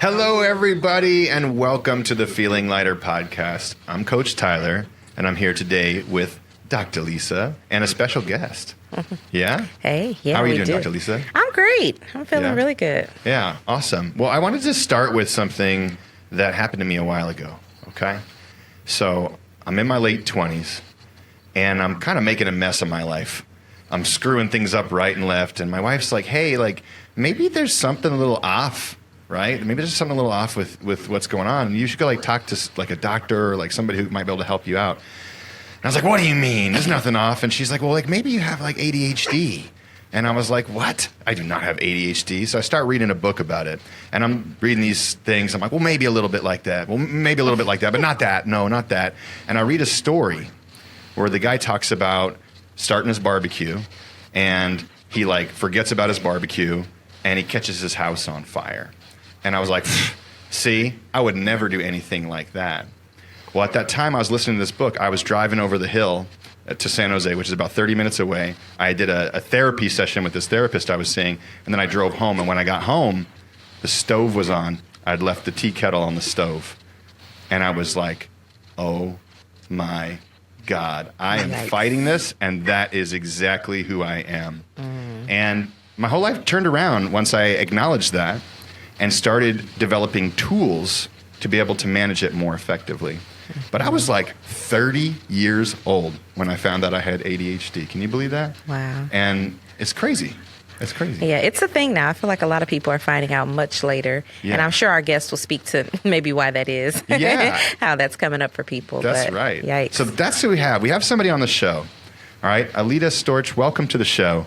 Hello, everybody, and welcome to the Feeling Lighter podcast. I'm Coach Tyler, and I'm here today with Dr. Lisa and a special guest. Yeah? Hey, yeah. How are you doing, Dr. Lisa? I'm great. I'm feeling really good. Yeah, awesome. Well, I wanted to start with something that happened to me a while ago, okay? So I'm in my late 20s, and I'm kind of making a mess of my life. I'm screwing things up right and left, and my wife's like, hey, maybe there's something a little off. Right? Maybe there's something a little off with what's going on. You should go talk to a doctor or somebody who might be able to help you out. And I was like, what do you mean? There's nothing off. And she's like, well, maybe you have ADHD. And I was like, what? I do not have ADHD. So I start reading a book about it. And I'm reading these things. I'm like, well, maybe a little bit like that. Well, maybe a little bit like that, but not that. No, not that. And I read a story where the guy talks about starting his barbecue and he forgets about his barbecue and he catches his house on fire. And I was like, see, I would never do anything like that. Well, at that time I was listening to this book, I was driving over the hill to San Jose, which is about 30 minutes away. I did a therapy session with this therapist I was seeing, and then I drove home. And when I got home, the stove was on. I'd left the tea kettle on the stove. And I was like, oh my God, I am fighting this, and that is exactly who I am. And my whole life turned around once I acknowledged that and started developing tools to be able to manage it more effectively. But I was 30 years old when I found out I had ADHD. Can you believe that? Wow. And it's crazy. It's crazy. Yeah, it's a thing now. I feel like a lot of people are finding out much later. Yeah. And I'm sure our guest will speak to maybe why that is. Yeah. How that's coming up for people. That's right. Yikes. So that's who we have. We have somebody on the show. All right. Aleta Storch, welcome to the show.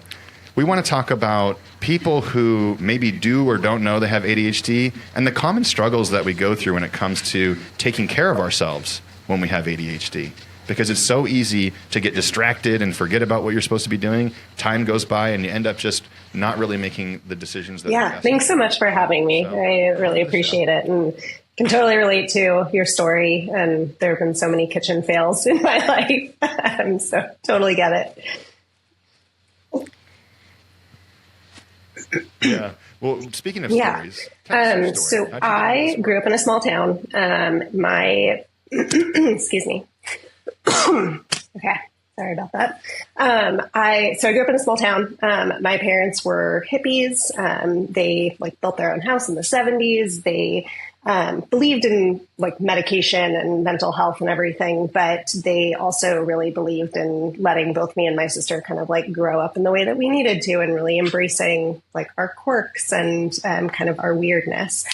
We want to talk about people who maybe do or don't know they have ADHD and the common struggles that we go through when it comes to taking care of ourselves when we have ADHD. Because it's so easy to get distracted and forget about what you're supposed to be doing. Time goes by and you end up just not really making the decisions that Yeah, thanks so much for having me. So, I really appreciate it and can totally relate to your story. And there have been so many kitchen fails in my life. So totally get it. Yeah. Well, speaking of stories. So I grew up in a small town. Excuse me. Okay. Sorry about that. I grew up in a small town. My parents were hippies. They built their own house in the 70s. They believed in medication and mental health and everything, but they also really believed in letting both me and my sister kind of grow up in the way that we needed to and really embracing our quirks and kind of our weirdness.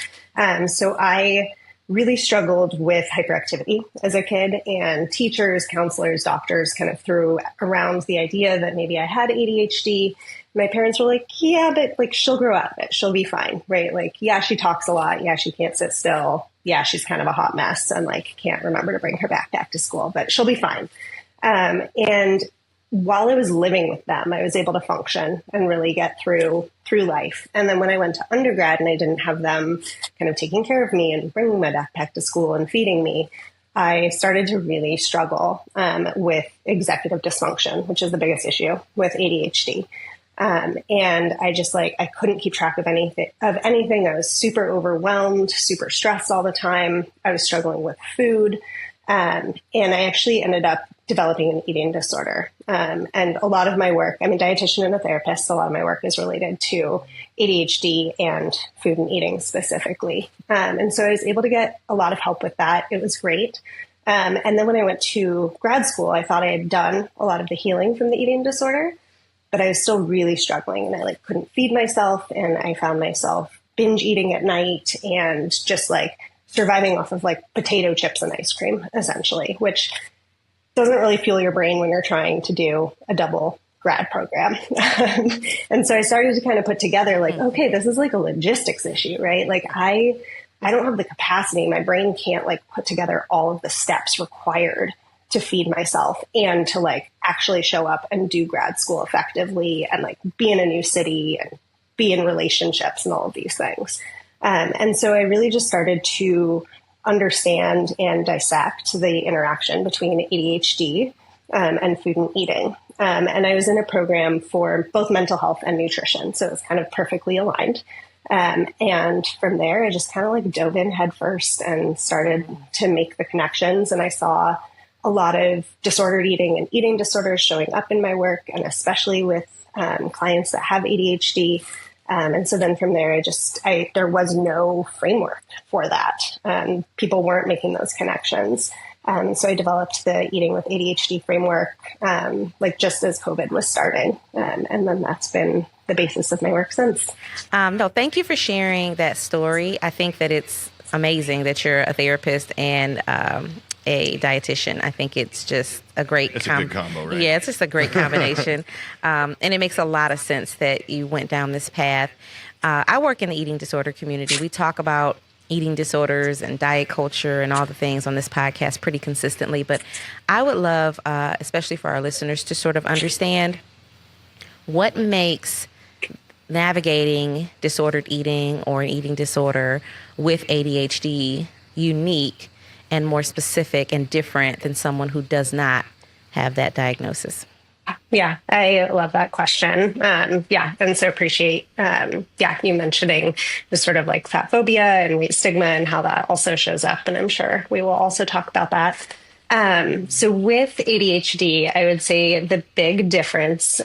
So I really struggled with hyperactivity as a kid, and teachers, counselors, doctors kind of threw around the idea that maybe I had ADHD. My parents were like, yeah, but she'll grow out of it. She'll be fine, right? Yeah, she talks a lot. Yeah, she can't sit still. Yeah, she's kind of a hot mess and can't remember to bring her backpack to school, but she'll be fine. And while I was living with them, I was able to function and really get through life. And then when I went to undergrad and I didn't have them kind of taking care of me and bringing my backpack to school and feeding me, I started to really struggle with executive dysfunction, which is the biggest issue with ADHD. And I just I couldn't keep track of anything. I was super overwhelmed, super stressed all the time. I was struggling with food. And I actually ended up developing an eating disorder. And a lot of my work, I'm a dietitian and a therapist. A lot of my work is related to ADHD and food and eating specifically. And so I was able to get a lot of help with that. It was great. And then when I went to grad school, I thought I had done a lot of the healing from the eating disorder, but I was still really struggling and I couldn't feed myself. And I found myself binge eating at night and just surviving off of potato chips and ice cream, essentially, which doesn't really fuel your brain when you're trying to do a double grad program. And so I started to kind of put together okay, this is a logistics issue, right? I don't have the capacity. My brain can't put together all of the steps required to feed myself and to actually show up and do grad school effectively and be in a new city and be in relationships and all of these things. And so I really just started to understand and dissect the interaction between ADHD and food and eating. And I was in a program for both mental health and nutrition. So it was kind of perfectly aligned. And from there, I just kind of like dove in head first and started to make the connections. And I saw a lot of disordered eating and eating disorders showing up in my work, and especially with clients that have ADHD. And so then from there, there was no framework for that. People weren't making those connections. So I developed the Eating with ADHD framework, like just as COVID was starting. And then that's been the basis of my work since. No, thank you for sharing that story. I think that it's amazing that you're a therapist and a dietitian. I think it's just a great It's a good combo, right? Yeah, it's just a great combination. And it makes a lot of sense that you went down this path. I work in the eating disorder community. We talk about eating disorders and diet culture and all the things on this podcast pretty consistently. But I would love, especially for our listeners, to sort of understand what makes navigating disordered eating or an eating disorder with ADHD unique and more specific and different than someone who does not have that diagnosis. Yeah, I love that question. And so appreciate, you mentioning the sort of like fat phobia and weight stigma and how that also shows up. And I'm sure we will also talk about that. So with ADHD, I would say the big difference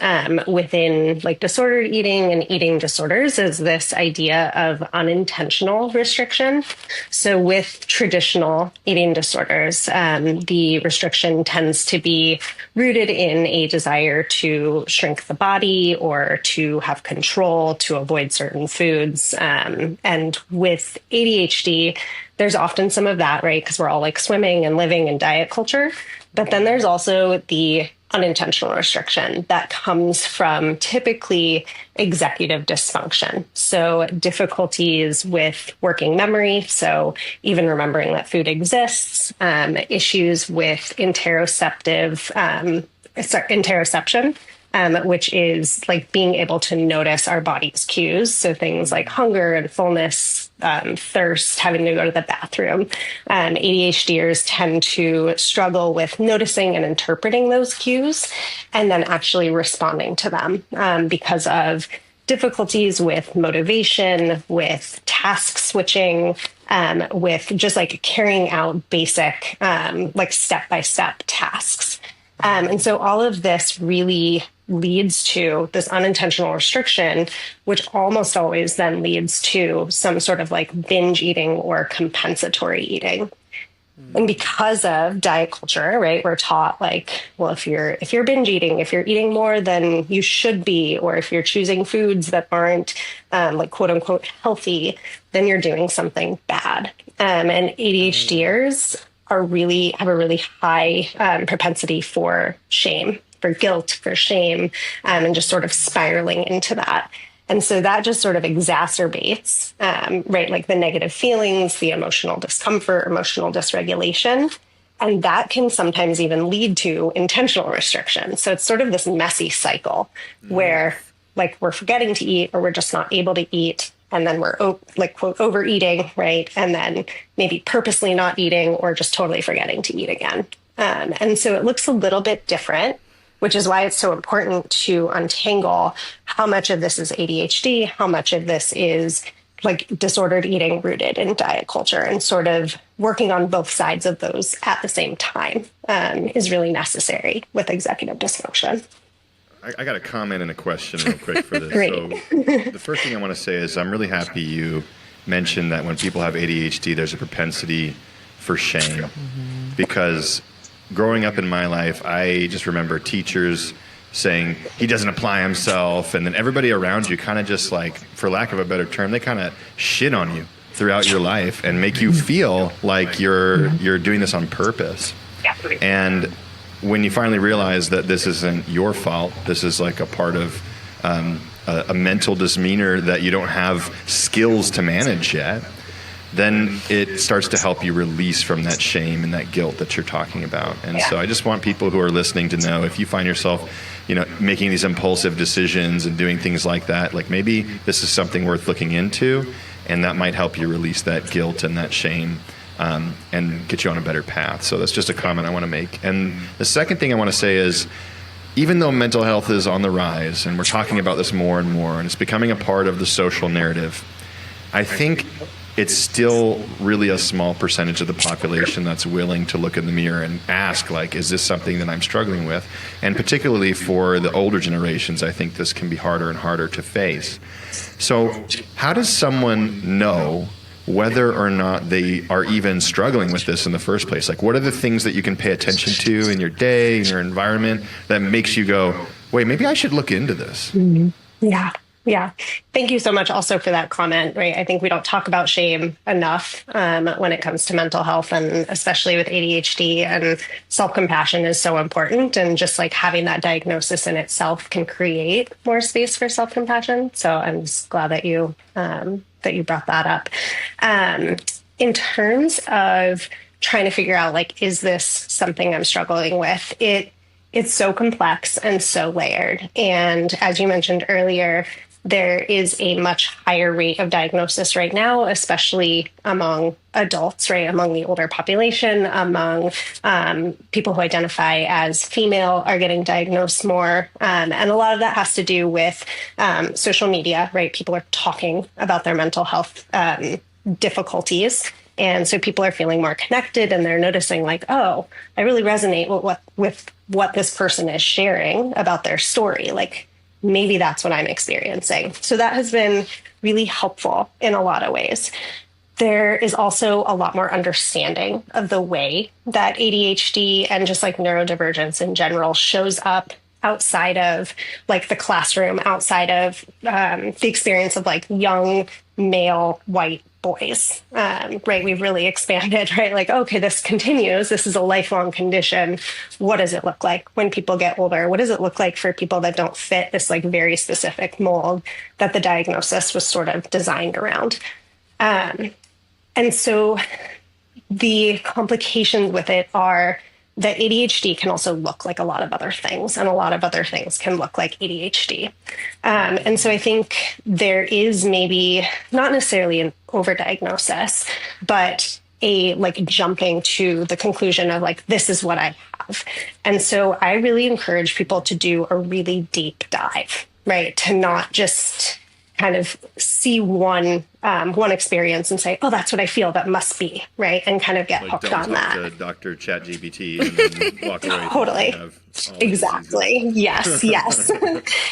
within like disordered eating and eating disorders is this idea of unintentional restriction. So with traditional eating disorders, the restriction tends to be rooted in a desire to shrink the body or to have control, to avoid certain foods. And with ADHD, there's often some of that, right? Because we're all like swimming and living in diet culture. But then there's also the unintentional restriction that comes from typically executive dysfunction. So difficulties with working memory. So even remembering that food exists, issues with interoception, which is like being able to notice our body's cues. So things like hunger and fullness, thirst, having to go to the bathroom. ADHDers tend to struggle with noticing and interpreting those cues and then actually responding to them because of difficulties with motivation, with task switching, with just like carrying out basic like step-by-step tasks. And so all of this really leads to this unintentional restriction, which almost always then leads to some sort of like binge eating or compensatory eating. And because of diet culture, right, we're taught like, well, if you're binge eating, if you're eating more than you should be, or if you're choosing foods that aren't like quote unquote healthy, then you're doing something bad. And ADHDers have a really high propensity for shame, for guilt, for shame, and just sort of spiraling into that. And so that just sort of exacerbates, right, like the negative feelings, the emotional discomfort, emotional dysregulation. And that can sometimes even lead to intentional restriction. So it's sort of this messy cycle where like we're forgetting to eat or we're just not able to eat. And then we're like, quote, overeating, right? And then maybe purposely not eating or just totally forgetting to eat again. And so it looks a little bit different, which is why it's so important to untangle how much of this is ADHD, how much of this is like disordered eating rooted in diet culture, and sort of working on both sides of those at the same time is really necessary with executive dysfunction. I got a comment and a question real quick for this. Great. So the first thing I want to say is I'm really happy you mentioned that when people have ADHD, there's a propensity for shame. Because growing up in my life, I just remember teachers saying he doesn't apply himself, and then everybody around you kind of just like, for lack of a better term, they kind of shit on you throughout your life and make you feel like you're doing this on purpose. And when you finally realize that this isn't your fault, this is like a part of a mental misdemeanor that you don't have skills to manage yet, then it starts to help you release from that shame and that guilt that you're talking about. And so I just want people who are listening to know, if you find yourself, making these impulsive decisions and doing things like that, like maybe this is something worth looking into, and that might help you release that guilt and that shame. And get you on a better path. So that's just a comment I want to make. And the second thing I want to say is, even though mental health is on the rise, and we're talking about this more and more, and it's becoming a part of the social narrative, I think it's still really a small percentage of the population that's willing to look in the mirror and ask, like, is this something that I'm struggling with? And particularly for the older generations, I think this can be harder and harder to face. So how does someone know whether or not they are even struggling with this in the first place? Like, what are the things that you can pay attention to in your day, in your environment, that makes you go, wait, maybe I should look into this? Mm-hmm. Yeah. Yeah. Thank you so much also for that comment, right? I think we don't talk about shame enough when it comes to mental health, and especially with ADHD, and self-compassion is so important. And just like having that diagnosis in itself can create more space for self-compassion. So I'm just glad that you brought that up. In terms of trying to figure out, like, is this something I'm struggling with? It's so complex and so layered. And as you mentioned earlier, there is a much higher rate of diagnosis right now, especially among adults, right? Among the older population, among people who identify as female are getting diagnosed more. And a lot of that has to do with social media, right? People are talking about their mental health difficulties. And so people are feeling more connected, and they're noticing, like, oh, I really resonate with what this person is sharing about their story. Like, maybe that's what I'm experiencing. So that has been really helpful in a lot of ways. There is also a lot more understanding of the way that ADHD and just like neurodivergence in general shows up outside of like the classroom, outside of the experience of like young male white boys, right? We've really expanded, right? Like, okay, this continues. This is a lifelong condition. What does it look like when people get older? What does it look like for people that don't fit this like very specific mold that the diagnosis was sort of designed around? And so the complications with it are that ADHD can also look like a lot of other things, and a lot of other things can look like ADHD. And so I think there is maybe not necessarily an overdiagnosis, but a like jumping to the conclusion of like, this is what I have. And so I really encourage people to do a really deep dive, right? To not just kind of see one experience and say, oh, that's what I feel, that must be, right? And kind of get like, hooked on that. To Dr. ChatGPT and then walk away. Totally. Exactly. Yes.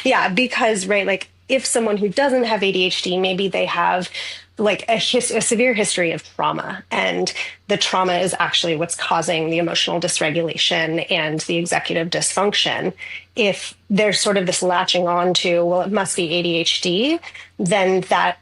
Yeah. Because, right, like if someone who doesn't have ADHD, maybe they have like a severe history of trauma, and the trauma is actually what's causing the emotional dysregulation and the executive dysfunction. If there's sort of this latching on to, well, it must be ADHD, then that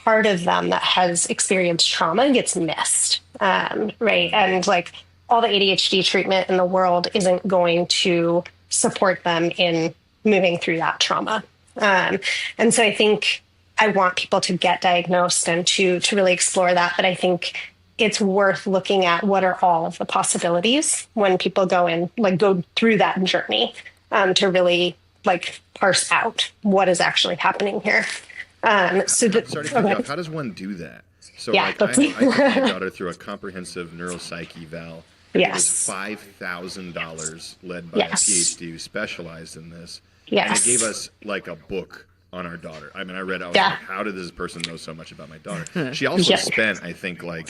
part of them that has experienced trauma gets missed, right? And like all the ADHD treatment in the world isn't going to support them in moving through that trauma. And so I think I want people to get diagnosed and to really explore that. But I think it's worth looking at what are all of the possibilities when people go through that journey, to really like parse out what is actually happening here. How does one do that? So yeah, I took my daughter through a comprehensive neuropsych eval. Yes. It was $5,000 led by a PhD who specialized in this. Yes. And it gave us like a book on our daughter. I mean, I was like, how did this person know so much about my daughter? She also spent, I think, like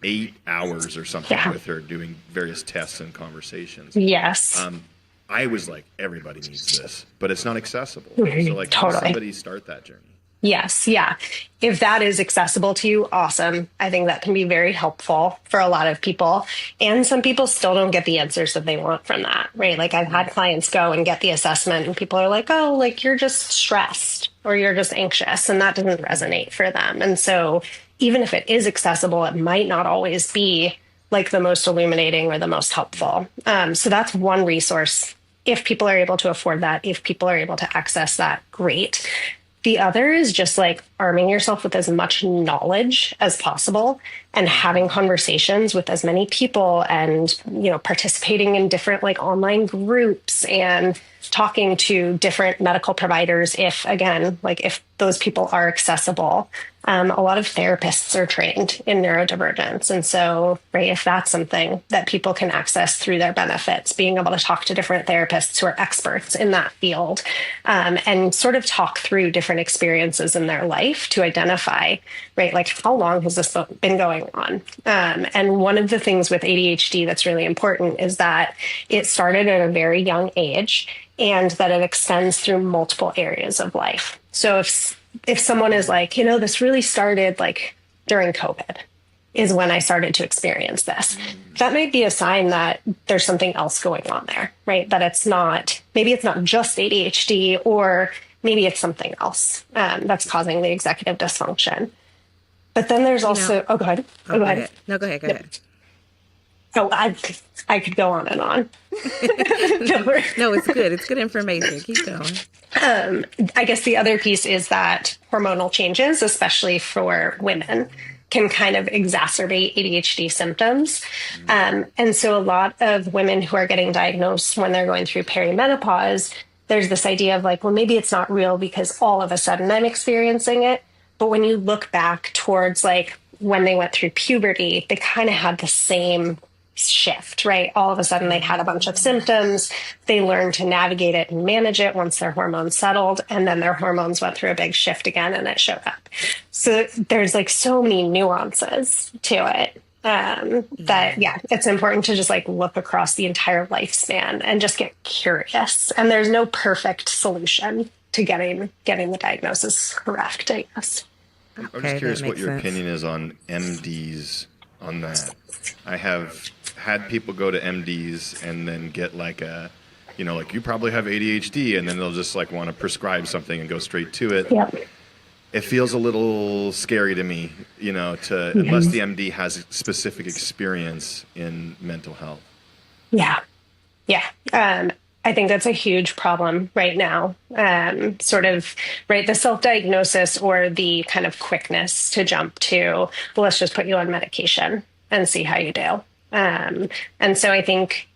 8 hours or something with her doing various tests and conversations. Yes. I was like, everybody needs this, but it's not accessible. So like, how does somebody start that journey? Yes. Yeah. If that is accessible to you, awesome. I think that can be very helpful for a lot of people. And some people still don't get the answers that they want from that, right? Like I've had clients go and get the assessment and people are like, oh, like you're just stressed or you're just anxious, and that doesn't resonate for them. And so even if it is accessible, it might not always be like the most illuminating or the most helpful. So that's one resource. If people are able to afford that, if people are able to access that, great. The other is just like arming yourself with as much knowledge as possible and having conversations with as many people, and, you know, participating in different like online groups and talking to different medical providers if those people are accessible, A lot of therapists are trained in neurodivergence. And so, right, if that's something that people can access through their benefits, being able to talk to different therapists who are experts in that field, and sort of talk through different experiences in their life to identify, right, like how long has this been going on? And one of the things with ADHD that's really important is that it started at a very young age and that it extends through multiple areas of life. So if someone is like, this really started like during COVID is when I started to experience this, that might be a sign that there's something else going on there, right? That maybe it's not just ADHD, or maybe it's something else that's causing the executive dysfunction. But then there's also, go ahead. Go ahead. No, go ahead. Oh, I could go on and on. No, it's good. It's good information. Keep going. I guess the other piece is that hormonal changes, especially for women, can kind of exacerbate ADHD symptoms. And so a lot of women who are getting diagnosed when they're going through perimenopause, there's this idea of like, well, maybe it's not real because all of a sudden I'm experiencing it. But when you look back towards like when they went through puberty, they kind of had the same shift, right? All of a sudden they had a bunch of symptoms. They learned to navigate it and manage it once their hormones settled. And then their hormones went through a big shift again and it showed up. So there's like so many nuances to it it's important to just like look across the entire lifespan and just get curious. And there's no perfect solution to getting the diagnosis correct, I guess. I'm just curious what your opinion is on MDs on that. I have had people go to MDs and then get like like you probably have ADHD, and then they'll just like want to prescribe something and go straight to it. Yep. It feels a little scary to me, unless the MD has specific experience in mental health. Yeah. Yeah. I think that's a huge problem right now. Sort of, right, the self-diagnosis or the kind of quickness to jump to, well, let's just put you on medication and see how you do. And so I think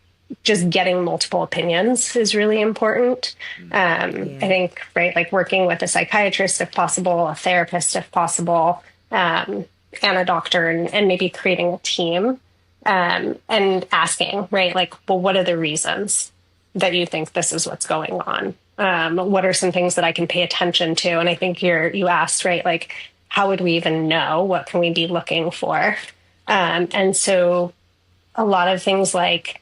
just getting multiple opinions is really important. I think, right, like working with a psychiatrist if possible, a therapist if possible, and a doctor, and maybe creating a team, and asking, right, like, well, what are the reasons that you think this is what's going on? What are some things that I can pay attention to? And I think you asked, right, like, how would we even know? What can we be looking for? And so a lot of things like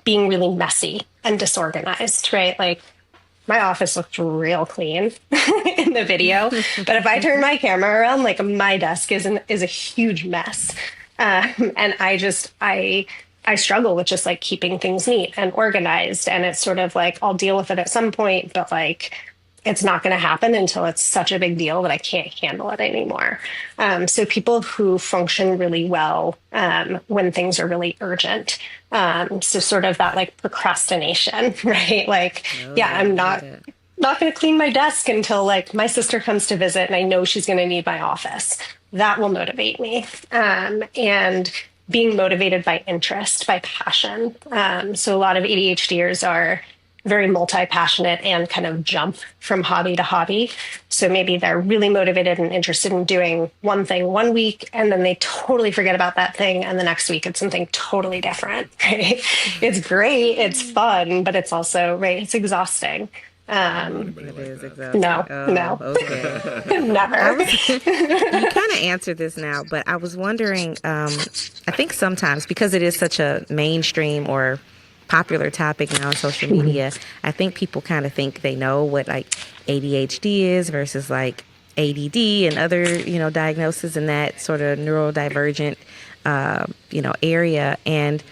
being really messy and disorganized, right? Like my office looked real clean in the video, but if I turn my camera around, like my desk is a huge mess. And I struggle with just like keeping things neat and organized. And it's sort of like, I'll deal with it at some point, but like, it's not going to happen until it's such a big deal that I can't handle it anymore. So people who function really well when things are really urgent. So sort of that like procrastination, right? Like, I'm not going to clean my desk until like my sister comes to visit and I know she's going to need my office. That will motivate me. And being motivated by interest, by passion. So a lot of ADHDers are very multi-passionate and kind of jump from hobby to hobby. So maybe they're really motivated and interested in doing one thing one week, and then they totally forget about that thing. And the next week it's something totally different, right? It's great. It's fun, but it's also, right, it's exhausting. It is exhausting. No. Okay. Never. You kind of answered this now, but I was wondering, I think sometimes because it is such a mainstream or popular topic now on social media, I think people kind of think they know what like ADHD is versus like ADD and other, diagnoses in that sort of neurodivergent, area. And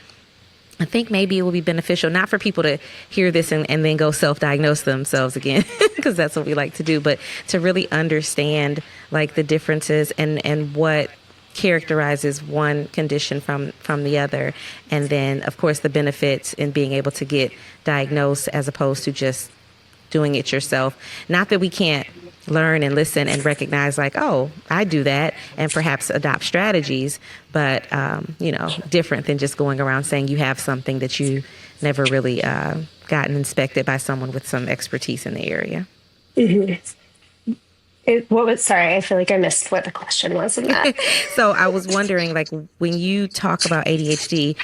I think maybe it will be beneficial, not for people to hear this and then go self-diagnose themselves again, because that's what we like to do, but to really understand like the differences and what characterizes one condition from the other. And then, of course, the benefits in being able to get diagnosed as opposed to just doing it yourself. Not that we can't learn and listen and recognize like, oh, I do that, and perhaps adopt strategies, but, different than just going around saying you have something that you never really gotten inspected by someone with some expertise in the area. Mm-hmm. Sorry, I feel like I missed what the question was in that. So I was wondering, like, when you talk about ADHD,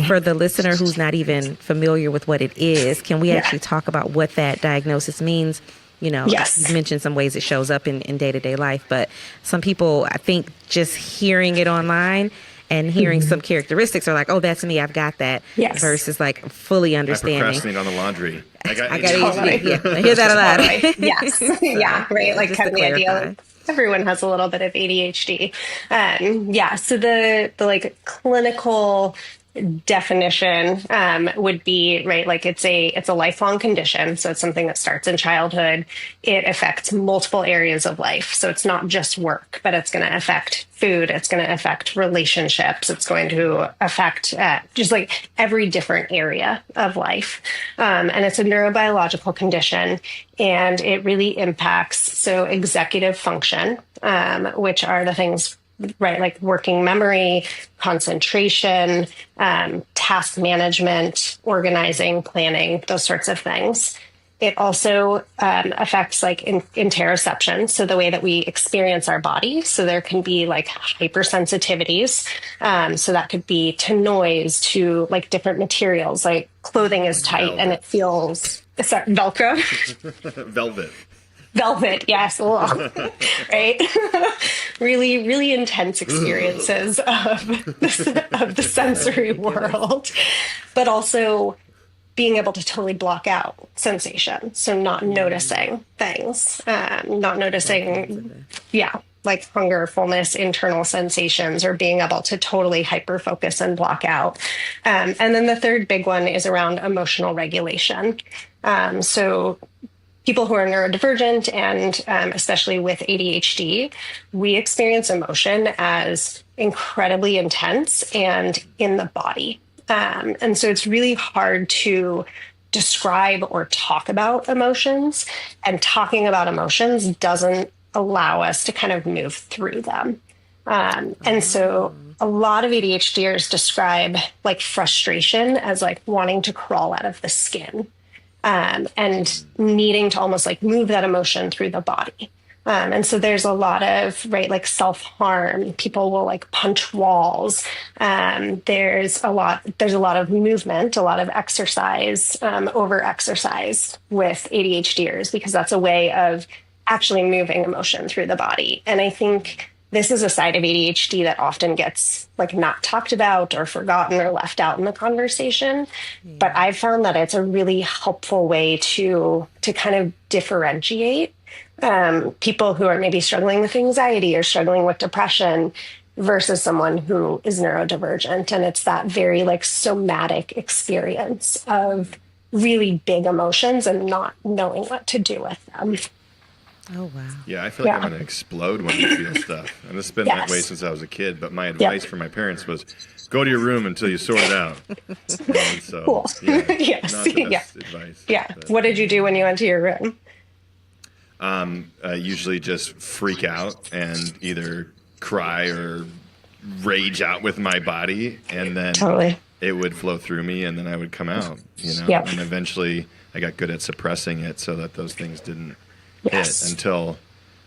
for the listener who's not even familiar with what it is, can we actually talk about what that diagnosis means? You know, Yes. you've mentioned some ways it shows up in day-to-day life, but some people, I think, just hearing it online and hearing some characteristics are like, oh, that's me, I've got that. Yes. Versus like fully I understanding. procrastinate on the laundry. I got Totally. ADHD. Yeah, I hear that a lot. Totally. Yes. Yeah. Right. Like just kind of to the idea clarify. that everyone has a little bit of ADHD. Yeah. So the like clinical definition would be, right, like it's a lifelong condition. So it's something that starts in childhood. It affects multiple areas of life. So it's not just work, but it's going to affect food. It's going to affect relationships. It's going to affect just like every different area of life. And it's a neurobiological condition, and it really impacts executive function, which are the things, right, like working memory, concentration, task management, organizing, planning, those sorts of things. It also affects like interoception, so the way that we experience our body. So there can be like hypersensitivities. So that could be to noise, to like different materials, like clothing is tight and it feels, Velcro? Velvet, yes. Right? Really, really intense experiences of the sensory world, but also being able to totally block out sensation. So not noticing things, not noticing, like hunger, fullness, internal sensations, or being able to totally hyper focus and block out. And then the third big one is around emotional regulation. So people who are neurodivergent and especially with ADHD, we experience emotion as incredibly intense and in the body. And so it's really hard to describe or talk about emotions, and talking about emotions doesn't allow us to kind of move through them. And so a lot of ADHDers describe like frustration as like wanting to crawl out of the skin. And needing to almost like move that emotion through the body. And so there's a lot of, right, like self-harm. People will like punch walls. There's a lot of movement, a lot of exercise, over-exercise with ADHDers, because that's a way of actually moving emotion through the body. And I think this is a side of ADHD that often gets like not talked about or forgotten or left out in the conversation. Yeah. But I've found that it's a really helpful way to kind of differentiate people who are maybe struggling with anxiety or struggling with depression versus someone who is neurodivergent. And it's that very like somatic experience of really big emotions and not knowing what to do with them. Oh, wow. Yeah, I feel like I'm going to explode when I feel stuff. And it's been that way since I was a kid. But my advice for my parents was go to your room until you sort it out. And so, cool. Yes. Not the best advice. Yeah. But, what did you do when you went to your room? Usually just freak out and either cry or rage out with my body. And then it would flow through me and then I would come out, you know. And eventually I got good at suppressing it so that those things didn't hit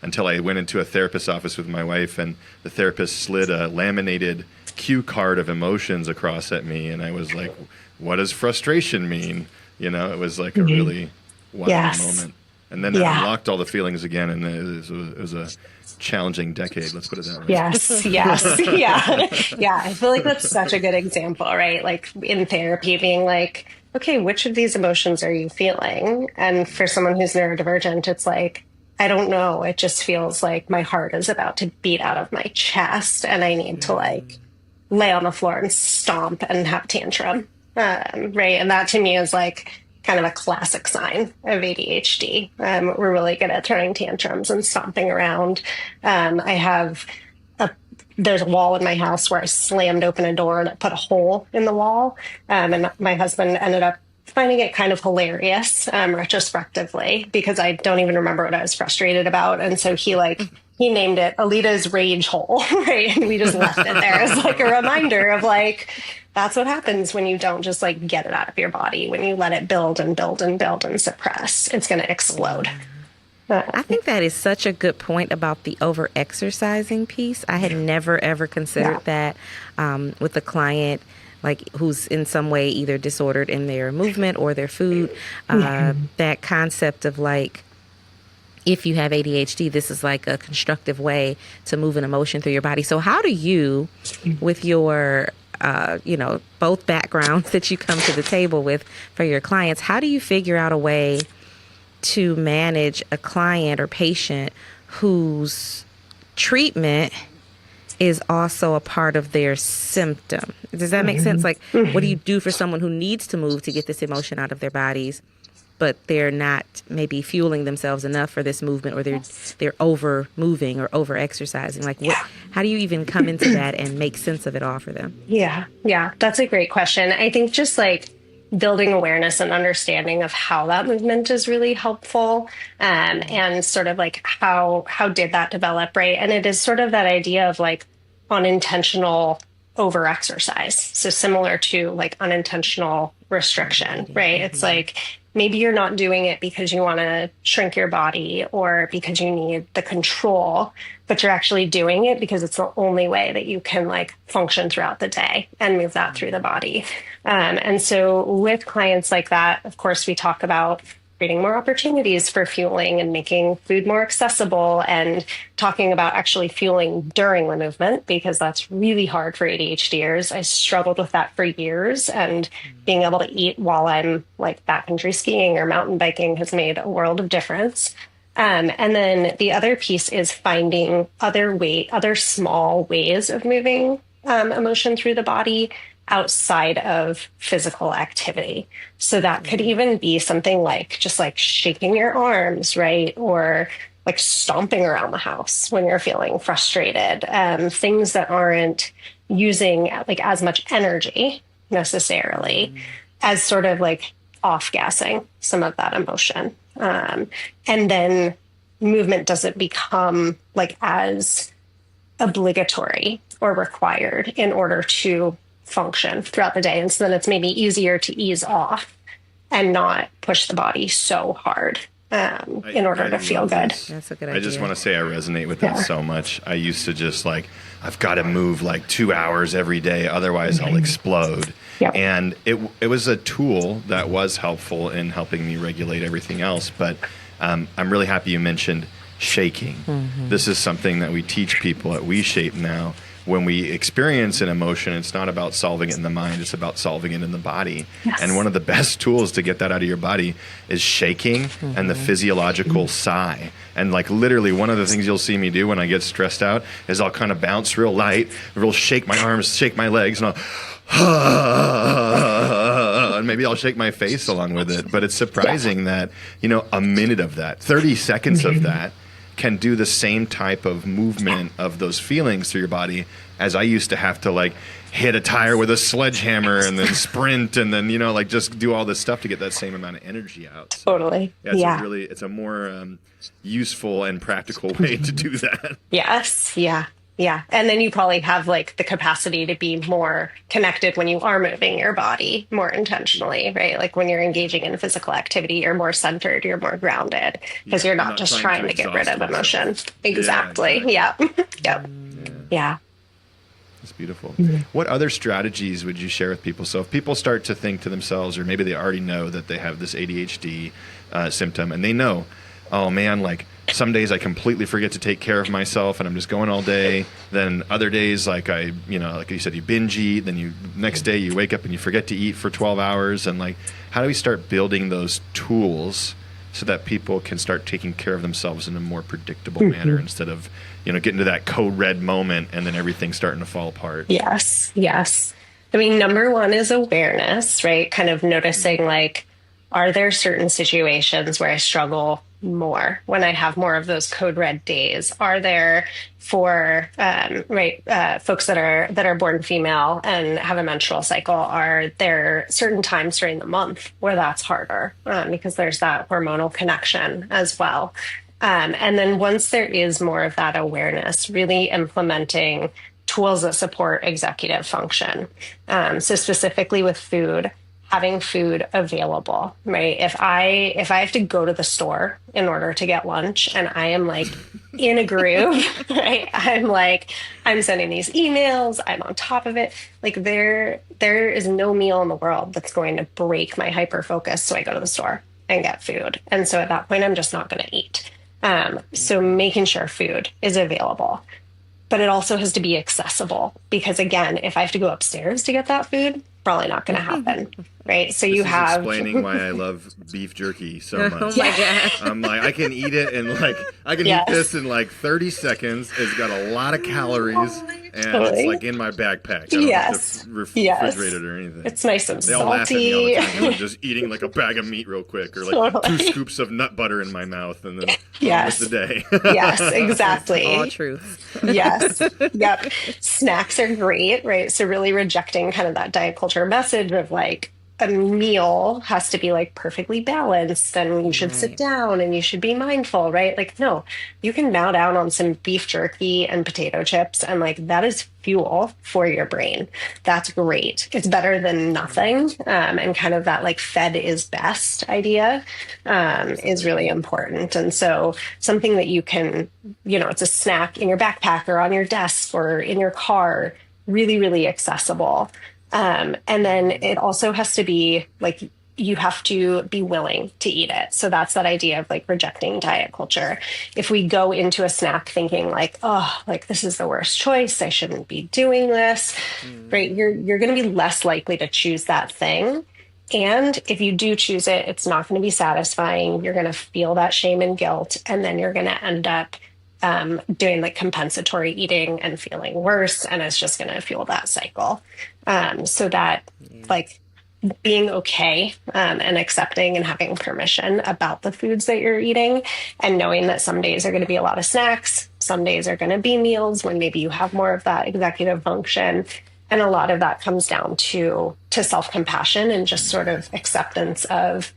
until I went into a therapist's office with my wife, and the therapist slid a laminated cue card of emotions across at me, and I was like, what does frustration mean? You know, it was like a really wild moment. And then that unlocked all the feelings again, and it was a challenging decade, let's put it that way. Yes. Yeah. I feel like that's such a good example, right? Like in therapy being like, okay, which of these emotions are you feeling? And for someone who's neurodivergent, it's like, I don't know. It just feels like my heart is about to beat out of my chest and I need to like lay on the floor and stomp and have tantrum. Right. And that to me is like kind of a classic sign of ADHD. We're really good at throwing tantrums and stomping around. There's a wall in my house where I slammed open a door and it put a hole in the wall. And my husband ended up finding it kind of hilarious, retrospectively, because I don't even remember what I was frustrated about. And so he named it Aleta's Rage Hole, right? And we just left it there as like a reminder of like, that's what happens when you don't just like get it out of your body. When you let it build and build and build and suppress, it's going to explode. I think that is such a good point about the over-exercising piece. I had never, ever considered that with a client like who's in some way either disordered in their movement or their food. That concept of like, if you have ADHD, this is like a constructive way to move an emotion through your body. So how do you, with your both backgrounds that you come to the table with for your clients, how do you figure out a way to manage a client or patient whose treatment is also a part of their symptom? Does that make sense? Like, what do you do for someone who needs to move to get this emotion out of their bodies, but they're not maybe fueling themselves enough for this movement, or they're over moving or over exercising? Like, how do you even come into that and make sense of it all for them? Yeah, that's a great question. I think just like building awareness and understanding of how that movement is really helpful, and sort of like how did that develop, right? And it is sort of that idea of like unintentional over exercise. So similar to like unintentional restriction, right? It's like maybe you're not doing it because you want to shrink your body or because you need the control, but you're actually doing it because it's the only way that you can like function throughout the day and move that through the body. And so with clients like that, of course, we talk about creating more opportunities for fueling and making food more accessible, and talking about actually fueling during the movement, because that's really hard for ADHDers. I struggled with that for years, and being able to eat while I'm like backcountry skiing or mountain biking has made a world of difference. And then the other piece is finding other small ways of moving emotion through the body outside of physical activity. So that could even be something like just like shaking your arms, right? Or like stomping around the house when you're feeling frustrated. Things that aren't using like as much energy necessarily as sort of like off-gassing some of that emotion. And then movement doesn't become like as obligatory or required in order to function throughout the day. And so then it's maybe easier to ease off and not push the body so hard in order to feel good. That's a good idea. I just want to say I resonate with that so much. I used to just like, I've got to move like 2 hours every day, otherwise I'll explode. Yep. And it was a tool that was helpful in helping me regulate everything else. But I'm really happy you mentioned shaking. This is something that we teach people at WeShape now. When we experience an emotion, it's not about solving it in the mind, it's about solving it in the body. Yes. And one of the best tools to get that out of your body is shaking and the physiological sigh. And like literally one of the things you'll see me do when I get stressed out is I'll kind of bounce real light, real shake my arms, shake my legs, and and maybe I'll shake my face along with it. But it's surprising that, a minute of that, 30 seconds of that, can do the same type of movement of those feelings through your body as I used to have to like hit a tire with a sledgehammer and then sprint and then, like just do all this stuff to get that same amount of energy out. So, Totally. It's a more useful and practical way to do that. Yes. Yeah. And then you probably have like the capacity to be more connected when you are moving your body more intentionally, right? Like when you're engaging in physical activity, you're more centered, you're more grounded, because you're not just trying to get rid of emotion. Exactly. Yeah. Yep. Yeah. That's beautiful. What other strategies would you share with people? So if people start to think to themselves, or maybe they already know that they have this ADHD symptom, and they know, oh man, like some days I completely forget to take care of myself and I'm just going all day. Then other days, like like you said, you binge eat. Then next day you wake up and you forget to eat for 12 hours. And like, how do we start building those tools so that people can start taking care of themselves in a more predictable manner instead of, getting to that code red moment and then everything starting to fall apart? Yes. I mean, number one is awareness, right? Kind of noticing like, are there certain situations where I struggle more when I have more of those code red days? Are there for folks that are born female and have a menstrual cycle? Are there certain times during the month where that's harder because there's that hormonal connection as well? And then once there is more of that awareness, really implementing tools that support executive function. So specifically with food, having food available, right? If I have to go to the store in order to get lunch and I am like in a groove, right? I'm sending these emails, I'm on top of it. Like there is no meal in the world that's going to break my hyper focus. So I go to the store and get food. And so at that point, I'm just not going to eat. So making sure food is available, but it also has to be accessible, because again, if I have to go upstairs to get that food, probably not going to happen, right? So This you is have explaining why I love beef jerky so much. Oh my God. I'm like, I can eat it in I can Yes. eat this in like 30 seconds. It's got a lot of calories, and Totally. it's like in my backpack. I don't Yes. have to Yes. refrigerate it or anything. It's nice and They all laugh at me all the salty. time when I'm just eating like a bag of meat real quick, or like Totally. 2 scoops of nut butter in my mouth, and then Yes. on with the day. Yes, exactly. All truth. Yes. Yep. Snacks are great, right? So really rejecting kind of that diet culture message of like a meal has to be like perfectly balanced and you should sit down and you should be mindful, right? Like, no, you can bow down on some beef jerky and potato chips and like that is fuel for your brain. That's great. It's better than nothing. And kind of that like fed is best idea is really important. And so something that you can, it's a snack in your backpack or on your desk or in your car, really, really accessible. And then it also has to be like, you have to be willing to eat it. So that's that idea of like rejecting diet culture. If we go into a snack thinking like, oh, like this is the worst choice, I shouldn't be doing this, right? You're going to be less likely to choose that thing. And if you do choose it, it's not going to be satisfying. You're going to feel that shame and guilt. And then you're going to end up doing like compensatory eating and feeling worse. And it's just going to fuel that cycle. So that like being okay and accepting and having permission about the foods that you're eating, and knowing that some days are going to be a lot of snacks. Some days are going to be meals when maybe you have more of that executive function. And a lot of that comes down to self-compassion and just sort of acceptance of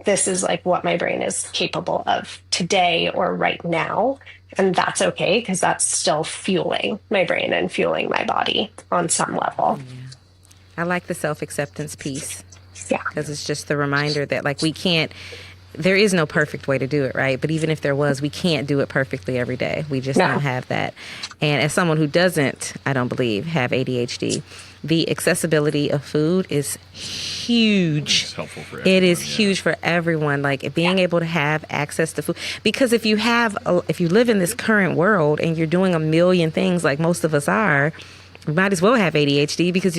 this is like what my brain is capable of today or right now. And that's okay, because that's still fueling my brain and fueling my body on some level. I like the self-acceptance piece. Yeah. Because it's just the reminder that like there is no perfect way to do it, right? But even if there was, we can't do it perfectly every day. We just don't have that. And as someone who doesn't, I don't believe, have ADHD, the accessibility of food is huge. It's helpful for everyone. It is huge for everyone. Like being able to have access to food, because if you live in this current world and you're doing a million things like most of us are, you might as well have ADHD, because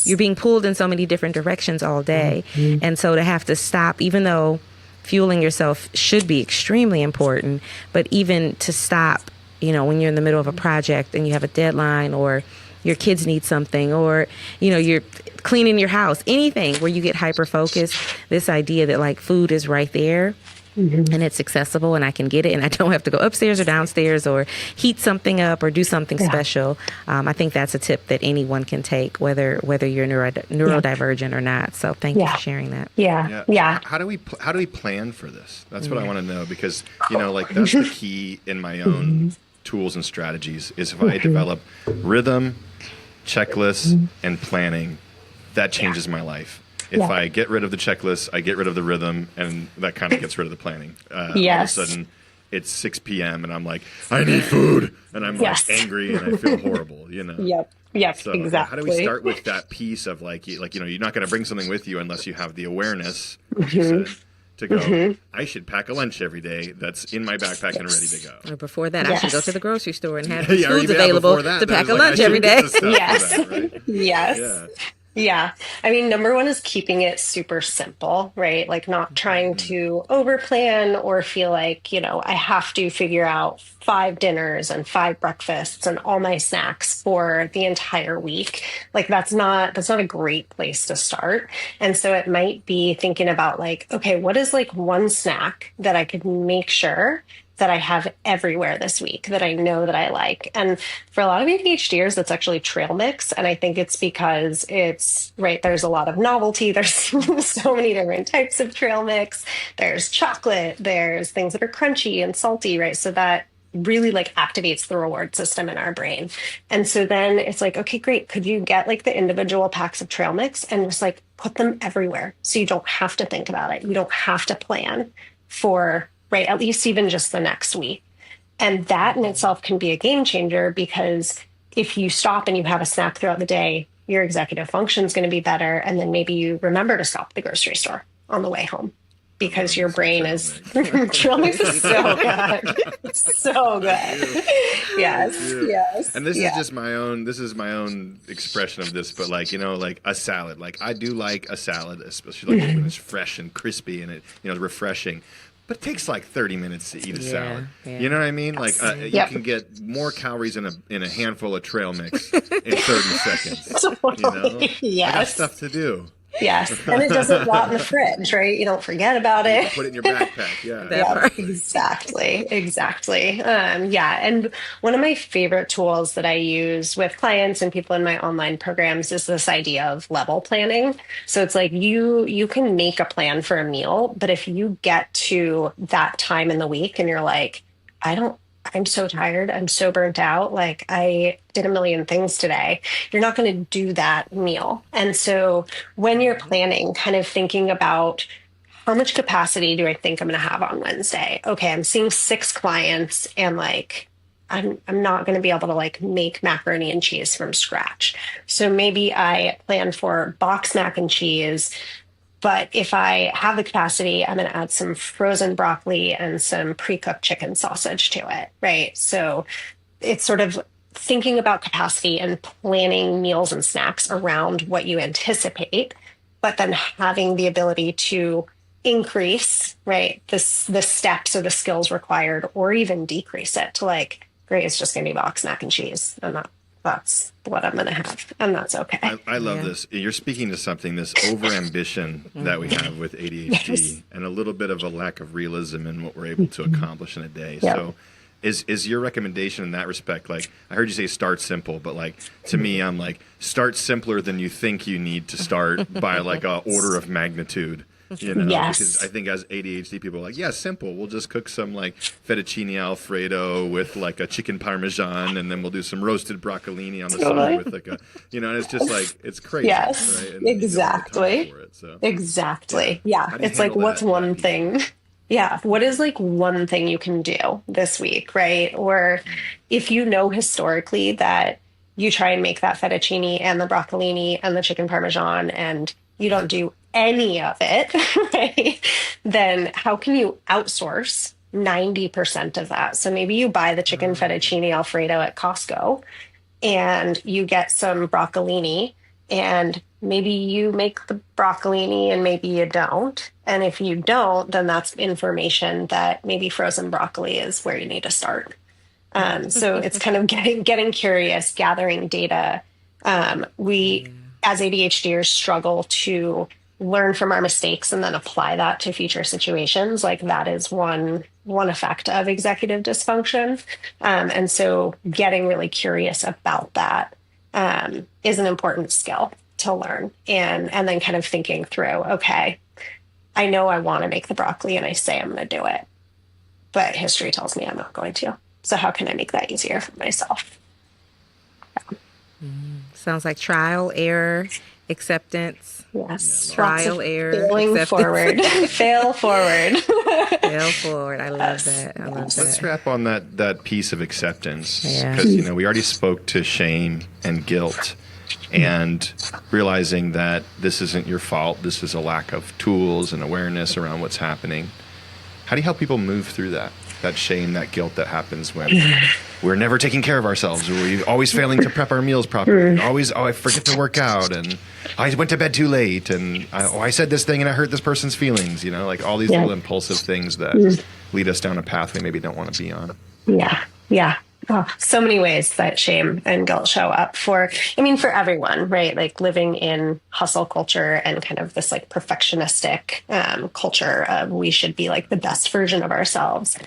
you're being pulled in so many different directions all day. Mm-hmm. And so to have to stop, even though fueling yourself should be extremely important, but even to stop, when you're in the middle of a project and you have a deadline, or your kids need something, or, you're cleaning your house, anything where you get hyper focused, this idea that like food is right there. Mm-hmm. And it's accessible and I can get it and I don't have to go upstairs or downstairs or heat something up or do something special. I think that's a tip that anyone can take, whether you're neurodivergent or not. So thank you for sharing that. Yeah. How do we plan for this? That's what I want to know, because, that's the key in my own tools and strategies is if I develop rhythm, checklists, and planning, that changes my life. If I get rid of the checklist, I get rid of the rhythm, and that kind of gets rid of the planning. All of a sudden, it's 6 p.m. and I'm like, I need food, and I'm like angry and I feel horrible. Yep. So exactly. How do we start with that piece of you're not going to bring something with you unless you have the awareness, like you said, to go, I should pack a lunch every day that's in my backpack and ready to go. Or before that, I should go to the grocery store and have Yeah, foods available to pack a lunch every day. Yes. Right? Yes. Yeah. I mean, number one is keeping it super simple, right? Like not trying to overplan or feel like, I have to figure out 5 dinners and 5 breakfasts and all my snacks for the entire week. Like that's not a great place to start. And so it might be thinking about like, okay, what is like one snack that I could make sure that I have everywhere this week that I know that I like. And for a lot of ADHDers, that's actually trail mix. And I think it's because there's a lot of novelty. There's so many different types of trail mix. There's chocolate, there's things that are crunchy and salty, right? So that really like activates the reward system in our brain. And so then it's like, okay, great. Could you get like the individual packs of trail mix and just like put them everywhere so you don't have to think about it. You don't have to plan for, right, at least even just the next week. And that in itself can be a game changer, because if you stop and you have a snack throughout the day, your executive function is going to be better. And then maybe you remember to stop at the grocery store on the way home, because your brain is trail mix is so good. It's so good. Yes. And this is just my own expression of this, but like, like a salad. Like I do like a salad, especially like when it's fresh and crispy and it's refreshing. But it takes like 30 minutes to eat a salad. Yeah. You know what I mean? Like you can get more calories in a handful of trail mix in 30 seconds. Totally. Yes. I got stuff to do. Yes. And it doesn't rot in the fridge, right? You don't forget about it. Put it in your backpack. Yeah. Exactly. And one of my favorite tools that I use with clients and people in my online programs is this idea of level planning. So it's like you can make a plan for a meal, but if you get to that time in the week and you're like, I'm so tired, I'm so burnt out, like I did a million things today, you're not going to do that meal. And so when you're planning, kind of thinking about how much capacity do I think I'm going to have on Wednesday? Okay, I'm seeing 6 clients and like I'm not going to be able to like make macaroni and cheese from scratch. So maybe I plan for box mac and cheese. But if I have the capacity, I'm going to add some frozen broccoli and some pre-cooked chicken sausage to it, right? So it's sort of thinking about capacity and planning meals and snacks around what you anticipate, but then having the ability to increase, right, the steps or the skills required, or even decrease it to like, great, it's just going to be box mac and cheese. And that's what I'm going to have. And that's okay. I love this. You're speaking to something, this over-ambition that we have with ADHD and a little bit of a lack of realism in what we're able to accomplish in a day. Yep. So is your recommendation in that respect, like I heard you say start simple, but like to me, I'm like, start simpler than you think you need to start by like a order of magnitude. Yes. Because I think as ADHD people are like, yeah, simple. We'll just cook some like fettuccine Alfredo with like a chicken parmesan, and then we'll do some roasted broccolini on the side with like a, and it's just like, it's crazy. Yes, right? And exactly. Exactly. Yeah. It's like, what's one thing? Yeah. What is like one thing you can do this week, right? Or if you know historically that you try and make that fettuccine and the broccolini and the chicken parmesan and you don't do any of it, right? Then how can you outsource 90% of that? So maybe you buy the chicken fettuccine Alfredo at Costco and you get some broccolini, and maybe you make the broccolini and maybe you don't. And if you don't, then that's information that maybe frozen broccoli is where you need to start. So it's kind of getting curious, gathering data. We, as ADHDers, struggle to learn from our mistakes and then apply that to future situations. Like that is one effect of executive dysfunction. And so getting really curious about that is an important skill to learn. And then kind of thinking through, okay, I know I want to make the broccoli and I say I'm going to do it, but history tells me I'm not going to. So how can I make that easier for myself? Yeah. Sounds like trial, error, acceptance. Yes. Trial, error, failing forward. Fail forward. Fail forward. I love that. Let's wrap on that piece of acceptance. Because, we already spoke to shame and guilt and realizing that this isn't your fault. This is a lack of tools and awareness around what's happening. How do you help people move through that shame, that guilt that happens when we're never taking care of ourselves, or we're always failing to prep our meals properly, I forget to work out, and I went to bed too late, and I said this thing and I hurt this person's feelings, like all these little impulsive things that lead us down a path we maybe don't want to be on. Yeah. Oh, so many ways that shame and guilt show up for everyone, right? Like living in hustle culture and kind of this like perfectionistic culture of we should be like the best version of ourselves.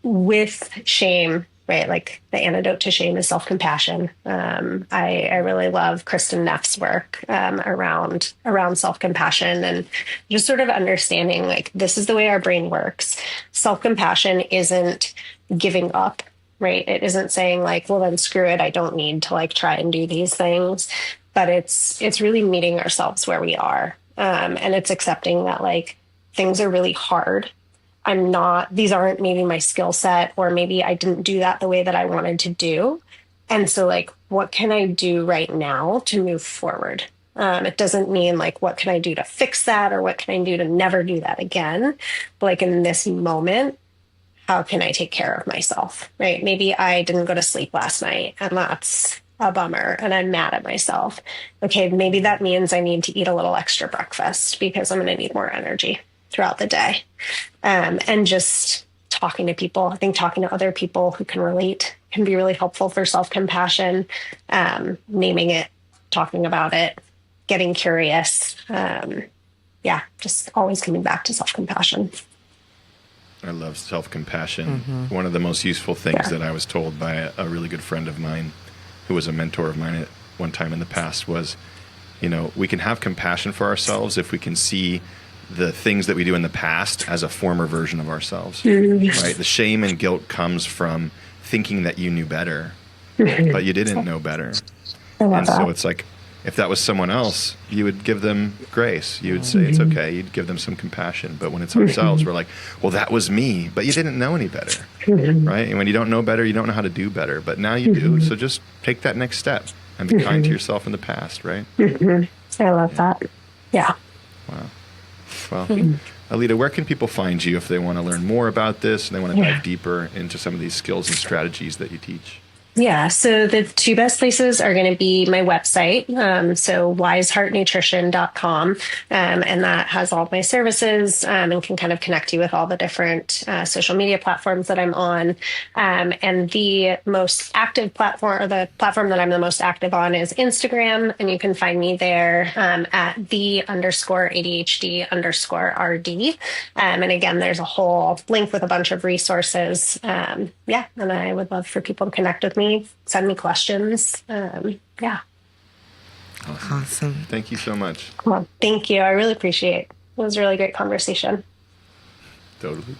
With shame, right? Like the antidote to shame is self-compassion. I really love Kristen Neff's work around self-compassion and just sort of understanding like this is the way our brain works. Self-compassion isn't giving up, right? It isn't saying like, well, then screw it. I don't need to like try and do these things, but it's really meeting ourselves where we are. And it's accepting that like things are really hard. These aren't maybe my skill set, or maybe I didn't do that the way that I wanted to do. And so like, what can I do right now to move forward? It doesn't mean like, what can I do to fix that? Or what can I do to never do that again? But like in this moment, how can I take care of myself, right? Maybe I didn't go to sleep last night and that's a bummer and I'm mad at myself. Okay, maybe that means I need to eat a little extra breakfast because I'm going to need more energy throughout the day. And just talking to people. I think talking to other people who can relate can be really helpful for self-compassion. Naming it, talking about it, getting curious. Just always coming back to self-compassion. I love self-compassion. One of the most useful things that I was told by a really good friend of mine who was a mentor of mine at one time in the past was, we can have compassion for ourselves if we can see the things that we do in the past as a former version of ourselves, right? The shame and guilt comes from thinking that you knew better, but you didn't know better. And so it's like, if that was someone else, you would give them grace. You would say, it's okay. You'd give them some compassion. But when it's ourselves, we're like, well, that was me, but you didn't know any better, right? And when you don't know better, you don't know how to do better. But now you do. So just take that next step and be kind to yourself in the past, right? I love that. Yeah. Wow. Well, Aleta, where can people find you if they want to learn more about this and they want to dive deeper into some of these skills and strategies that you teach? Yeah, so the two best places are going to be my website, so wiseheartnutrition.com, and that has all of my services and can kind of connect you with all the different social media platforms that I'm on. And the most active platform, or the platform that I'm the most active on, is Instagram, and you can find me there at the_ADHD_RD. And again, there's a whole link with a bunch of resources. And I would love for people to connect with me. Send me questions. Awesome. Thank you so much. Well, thank you. I really appreciate it. It was a really great conversation. Totally.